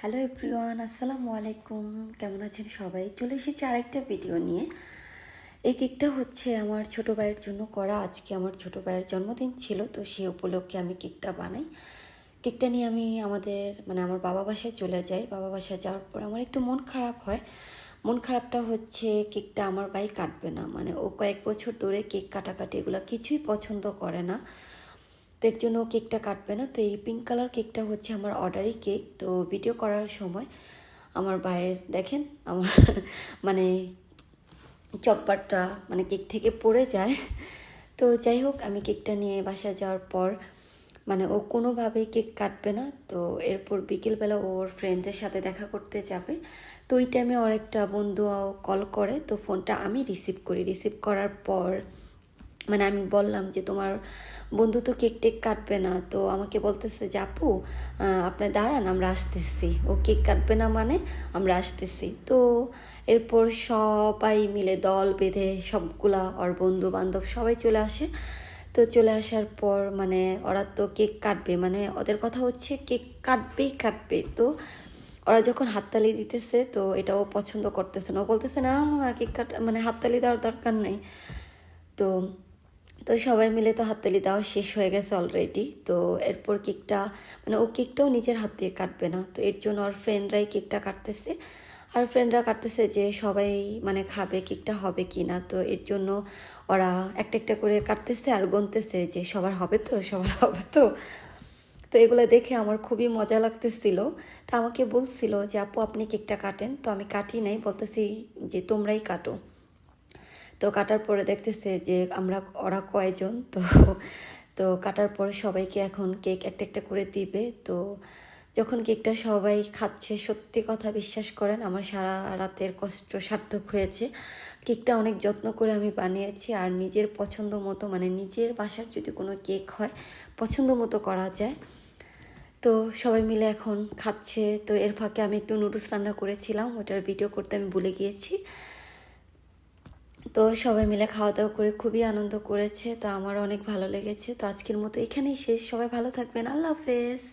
Hello everyone, আসসালামু আলাইকুম। কেমন আছেন সবাই? চলে এসেছি আরেকটা ভিডিও নিয়ে। এই কেকটা হচ্ছে আমার ছোটো ভাইয়ের জন্য করা। আজকে আমার ছোটো ভাইয়ের জন্মদিন ছিল, তো সে উপলক্ষে আমি কেকটা বানাই। কেকটা নিয়ে আমি আমার বাবা বাসায় চলে যাই। বাবা বাসায় যাওয়ার পর আমার একটু মন খারাপ হয়। মন খারাপটা হচ্ছে কেকটা আমার ভাই কাটবে না, ও কয়েক বছর ধরে কেক কাটাকাটি এগুলো কিছুই পছন্দ করে না। তো এর জন্য কেকটা কাটবে না। তো এই পিঙ্ক কালার কেকটা হচ্ছে আমার অর্ডারি কেক। তো ভিডিও করার সময় আমার ভাইয়ের দেখেন আমার মানে চপ্পারটা কেক থেকে পড়ে যায়। তো যাই হোক, আমি কেকটা নিয়ে বাসায় যাওয়ার পর ও কোনোভাবেই কেক কাটবে না। তো এরপর বিকেলবেলা ওর ফ্রেন্ডদের সাথে দেখা করতে যাবে। তো ওই টাইমে ওর একটা বন্ধু কল করে, তো ফোনটা আমি রিসিভ করি। রিসিভ করার পর আমি বললাম যে তোমার বন্ধু তো কেক টেক কাটবে না। তো আমাকে বলতেছে যে আপু আপনি দাঁড়ান, আমরা আসতেছি। ও কেক কাটবে না আমরা আসতেছি। তো এরপর সবাই মিলে দল বেঁধে সবগুলা ওর বন্ধু বান্ধব সবাই চলে আসে। তো চলে আসার পর ওরা তো কেক কাটবে, ওদের কথা হচ্ছে কেক কাটবেই কাটবে। তো ওরা যখন হাততালি দিতেছে, তো এটাও পছন্দ করতেছে না। ও বলতেছে না না না, কেক কাট হাততালি দেওয়ার দরকার নেই। তো তো সবাই মিলে তো হাততালি দেওয়া শেষ হয়ে গেছে অলরেডি। তো এরপর কেকটা ও কেকটাও নিজের হাত দিয়ে কাটবে না। তো এর জন্য ওর ফ্রেন্ডরাই কেকটা কাটতেছে। আর ফ্রেন্ডরা কাটতেছে যে সবাই খাবে, কেকটা হবে কি না। তো এর জন্য ওরা একটা একটা করে কাটতেছে আর গুনতেছে যে সবার হবে তো, সবার হবে তো। তো এগুলো দেখে আমার খুবই মজা লাগতেছিল। তা আমাকে বলছিল যে আপু আপনি কেকটা কাটেন। তো আমি কাটি নাই, বলতেছি যে তোমরাই কাটো। তো কাটার পরে দেখতেছে যে ওরা কয়জন। তো তো কাটার পরে সবাইকে এখন কেক একটা একটা করে দিবে। তো যখন কেকটা সবাই খাচ্ছে, সত্যি কথা বিশ্বাস করেন আমার সারা রাতের কষ্ট সার্থক হয়েছে। কেকটা অনেক যত্ন করে আমি বানিয়েছি, আর নিজের পছন্দ মতো নিজের বাসার যদি কোনো কেক হয় পছন্দ মতো করা যায়। তো সবাই মিলে এখন খাচ্ছে। তো এর ফাঁকে আমি একটু নুডলস রান্না করেছিলাম, ওটার ভিডিও করতে আমি ভুলে গিয়েছি। তো সবাই মিলে খাওয়া দাওয়া করে খুবই আনন্দ করেছে। তো আমার অনেক ভালো লেগেছে। তো আজকের মতো এখানেই শেষ। সবাই ভালো থাকবেন। আল্লাহ হাফেজ।